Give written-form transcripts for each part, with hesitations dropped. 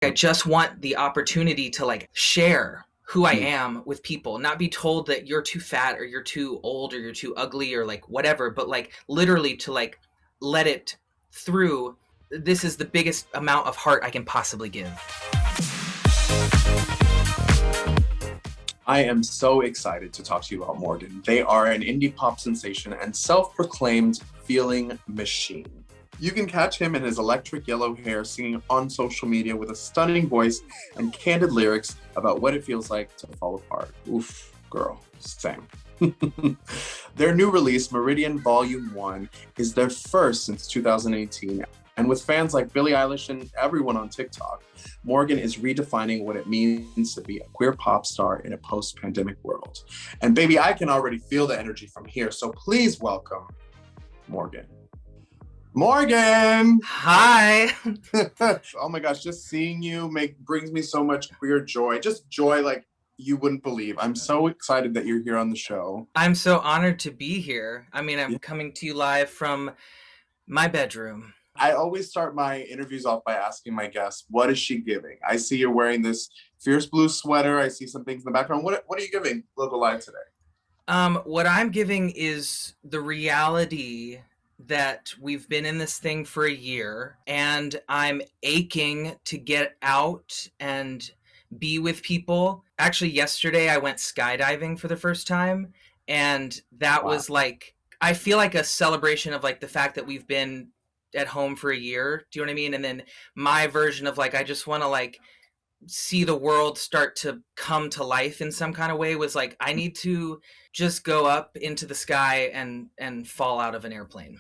I just want the opportunity to like share who I Mm. am with people, not be told that you're too fat or you're too old or you're too ugly or like whatever, but like literally to like let it through. This is the biggest amount of heart I can possibly give. I am so excited to talk to you about Morgxn. They are an indie pop sensation and self-proclaimed feeling machine. You can catch him in his electric yellow hair singing on social media with a stunning voice and candid lyrics about what it feels like to fall apart. Oof, girl, same. Their new release, Meridian Volume 1, is their first since 2018. And with fans like Billie Eilish and everyone on TikTok, Morgxn is redefining what it means to be a queer pop star in a post-pandemic world. And baby, I can already feel the energy from here. So please welcome Morgxn. Morgxn! Hi. Oh my gosh, just seeing you brings me so much queer joy. Just joy like you wouldn't believe. I'm so excited that you're here on the show. I'm so honored to be here. I mean, I'm Yeah. coming to you live from my bedroom. I always start my interviews off by asking my guests, what is she giving? I see you're wearing this fierce blue sweater. I see some things in the background. What are you giving Local Live today? What I'm giving is the reality that we've been in this thing for a year and I'm aching to get out and be with people. Actually, yesterday I went skydiving for the first time, and that Wow. was like, I feel like a celebration of like the fact that we've been at home for a year. Do you know what I mean? And then my version of like, I just want to like see the world start to come to life in some kind of way was like, I need to just go up into the sky and fall out of an airplane.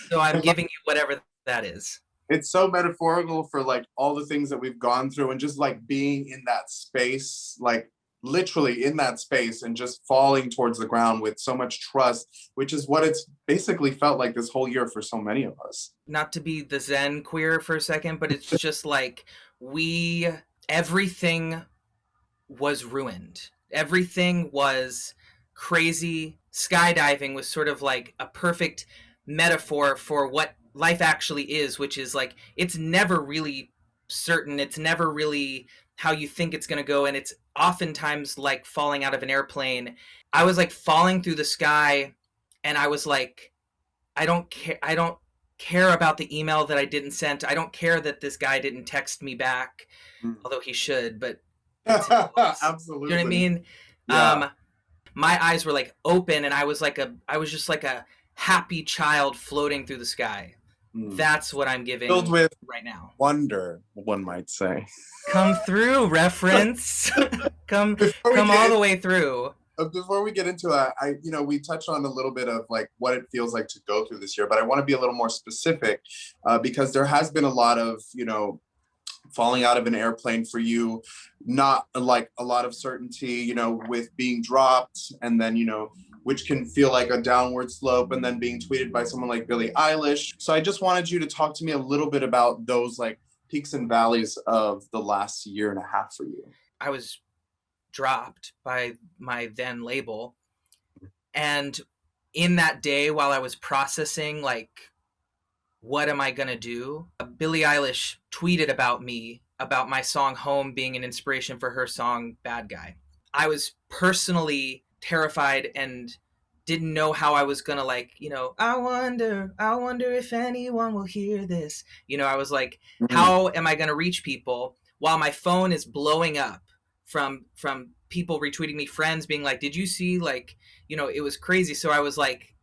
So I'm giving you whatever that is. It's so metaphorical for like all the things that we've gone through and just like being in that space, like literally in that space and just falling towards the ground with so much trust, which is what it's basically felt like this whole year for so many of us. Not to be the Zen queer for a second, but it's just like we everything was ruined. Everything was crazy. Skydiving was sort of like a perfect metaphor for what life actually is, which is like it's never really certain. It's never really how you think it's going to go. And it's oftentimes like falling out of an airplane. I was like falling through the sky, and I was like, I don't care. I don't care about the email that I didn't send. I don't care that this guy didn't text me back, Mm. although he should, but it's his loss. You know what I Absolutely. mean? Yeah. My eyes were like open, and I was just like a happy child floating through the sky. Mm. That's what I'm Filled giving with right now. wonder, one might say. Come through, reference. come Before we come all get the way through. before we get into that, we touched on a little bit of like what it feels like to go through this year, but I want to be a little more specific because there has been a lot of, falling out of an airplane for you, not like a lot of certainty, with being dropped and then, which can feel like a downward slope and then being tweeted by someone like Billie Eilish. So I just wanted you to talk to me a little bit about those like peaks and valleys of the last year and a half for you. I was dropped by my then label, and in that day while I was processing like what am I gonna do, Billie Eilish tweeted about me, about my song Home being an inspiration for her song Bad Guy. I was personally terrified and didn't know how I was gonna like, I wonder if anyone will hear this. I was like, Mm. how am I gonna reach people while my phone is blowing up from people retweeting me, friends being like, did you see, like, it was crazy. So I was like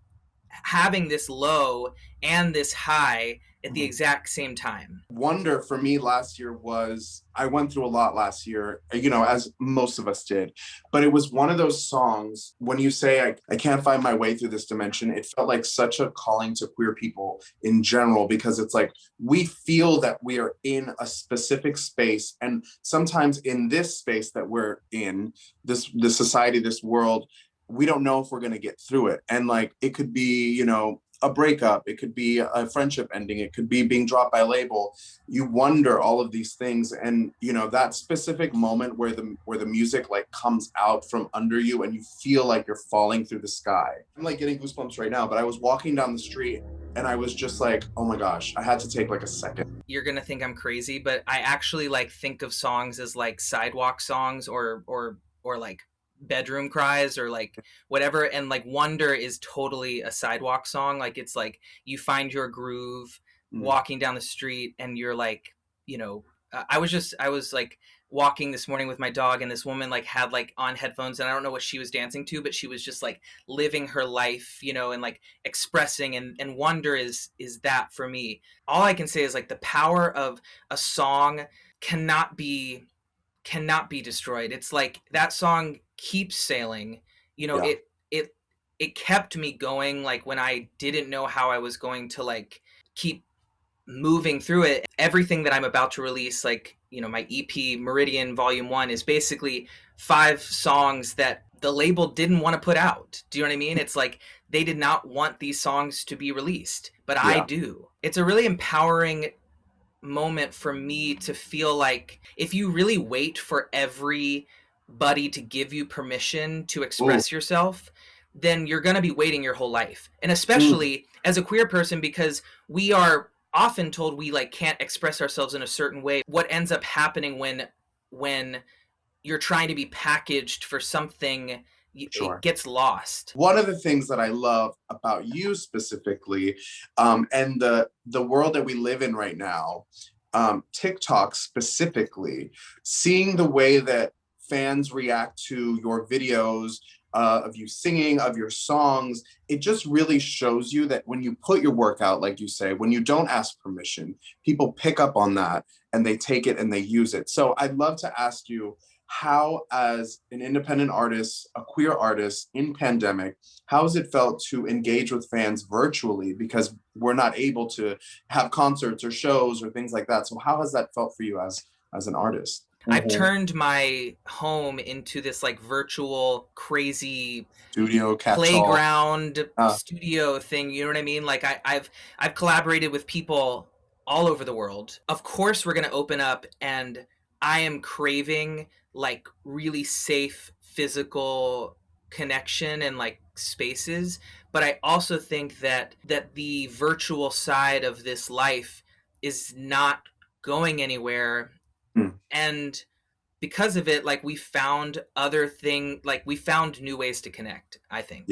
having this low and this high at the exact same time. Wonder for me last year was I went through a lot last year, as most of us did. But it was one of those songs when you say, I can't find my way through this dimension, it felt like such a calling to queer people in general, because it's like we feel that we are in a specific space. And sometimes in this space that we're in, this society, this world, we don't know if we're going to get through it. And like, it could be, a breakup, it could be a friendship ending, it could be being dropped by a label. You wonder all of these things. And, that specific moment where the music like comes out from under you and you feel like you're falling through the sky. I'm like getting goosebumps right now, but I was walking down the street and I was just like, oh my gosh, I had to take like a second. You're gonna think I'm crazy, but I actually like think of songs as like sidewalk songs or like bedroom cries or like whatever. And like Wonder is totally a sidewalk song. Like it's like you find your groove Mm, walking down the street and you're like, you know, I was like walking this morning with my dog and this woman like had like on headphones and I don't know what she was dancing to, but she was just like living her life, you know, and like expressing and Wonder is that for me. All I can say is like the power of a song cannot be cannot be destroyed. It's like that song keeps sailing. You know, yeah. it kept me going like when I didn't know how I was going to like keep moving through it. Everything that I'm about to release, like, you know, my EP Meridian Volume 1 is basically 5 songs that the label didn't want to put out. Do you know what I mean? It's like they did not want these songs to be released, but I Yeah. do. It's a really empowering moment for me to feel like if you really wait for everybody to give you permission to Ooh. express yourself, then you're going to be waiting your whole life. And Mm, especially as a queer person, because we are often told we like can't express ourselves in a certain way. What ends up happening when you're trying to be packaged for something, it sure. gets lost. One of the things that I love about you specifically, and the world that we live in right now, TikTok specifically, seeing the way that fans react to your videos, of you singing, of your songs, it just really shows you that when you put your work out, like you say, when you don't ask permission, people pick up on that and they take it and they use it. So I'd love to ask you, how, as an independent artist, a queer artist in pandemic, how has it felt to engage with fans virtually, because we're not able to have concerts or shows or things like that? So how has that felt for you as an artist? I've Mhm. turned my home into this like virtual crazy Studio catch-all. playground uh, studio thing. You know what I mean? Like I've collaborated with people all over the world. Of course, we're gonna open up, and I am craving like really safe physical connection and like spaces. But I also think that the virtual side of this life is not going anywhere, hmm. and because of it, like we found new ways to connect, I Yeah. think.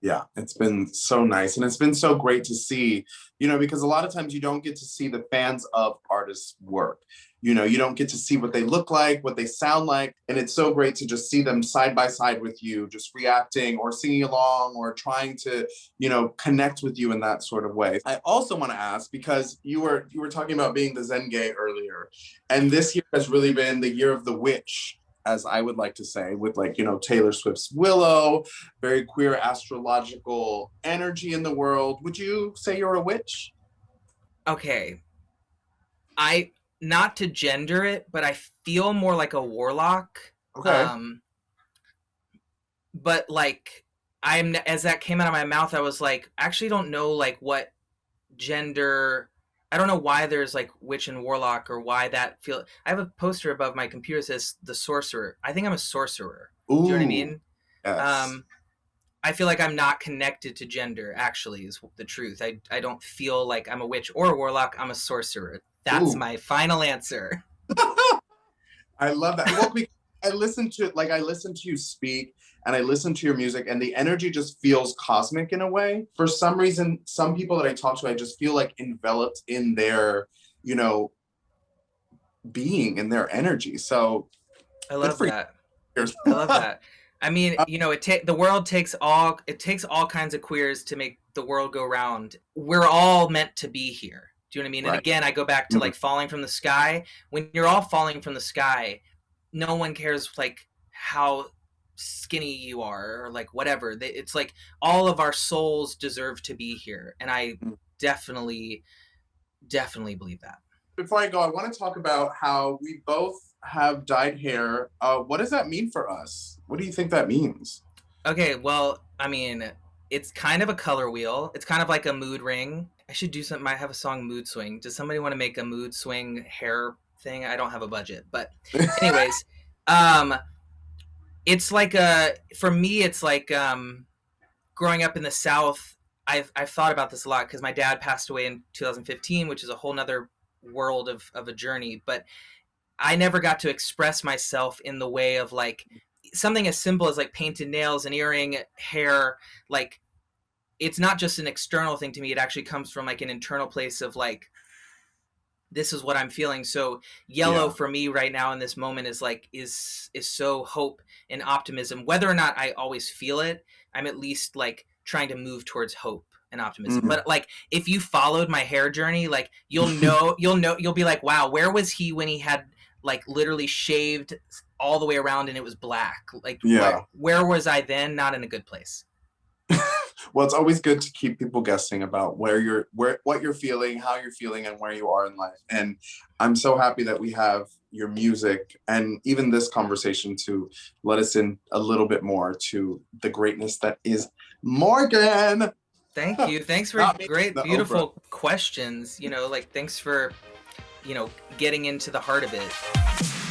Yeah, it's been so nice. And it's been so great to see, because a lot of times you don't get to see the fans of artists' work. You don't get to see what they look like, what they sound like. And it's so great to just see them side by side with you, just reacting or singing along or trying to, connect with you in that sort of way. I also want to ask, because you were talking about being the Zen gay earlier, and this year has really been the year of the witch, as I would like to say, with like, Taylor Swift's Willow, very queer astrological energy in the world. Would you say you're a witch? Okay, I not to gender it, but I feel more like a warlock. Okay. Um, but like I'm as that came out of my mouth, I was like, I actually don't know like what gender. I don't know why there's like witch and warlock or why that feel. I have a poster above my computer that says the sorcerer. I think I'm a sorcerer. Do you know what I Ooh, mean? yes. Um, I feel like I'm not connected to gender, actually, is the truth. I don't feel like I'm a witch or a warlock. I'm a sorcerer. That's Ooh. my final answer. I love that. Well, I listen to you speak, and I listen to your music, and the energy just feels cosmic in a way. For some reason, some people that I talk to, I just feel like enveloped in their, you know, being and their energy. So I good love for that. you. I love that. I mean, you know, the world takes all kinds of queers to make the world go round. We're all meant to be here. Do you know what I mean? And Right. again, I go back to Mhm. like falling from the sky. When you're all falling from the sky, no one cares like how skinny you are or like whatever. It's like all of our souls deserve to be here, and I definitely definitely believe that. Before I go, I want to talk about how we both have dyed hair. What does that mean for us? What do you think that means? Okay, well, I mean, it's kind of a color wheel. It's kind of like a mood ring. I should do something. I have a song, Mood Swing. Does somebody want to make a mood swing hair thing? I don't have a budget, but anyways, um, it's like a for me. It's like growing up in the South. I've thought about this a lot because my dad passed away in 2015, which is a whole nother world of a journey. But I never got to express myself in the way of like something as simple as like painted nails, an earring, hair. Like it's not just an external thing to me. It actually comes from like an internal place of like, this is what I'm feeling. So yellow Yeah. for me right now in this moment is like is so hope and optimism. Whether or not I always feel it, I'm at least like trying to move towards hope and optimism. Mm. But like if you followed my hair journey, like you'll be like, wow, where was he when he had like literally shaved all the way around and it was black? Like Yeah. where was I then? Not in a good place. Well, it's always good to keep people guessing about what you're feeling, how you're feeling, and where you are in life. And I'm so happy that we have your music and even this conversation to let us in a little bit more to the greatness that is Morgxn. Thank you. Thanks for Not me, great, the Oprah. beautiful questions. Like thanks for, getting into the heart of it.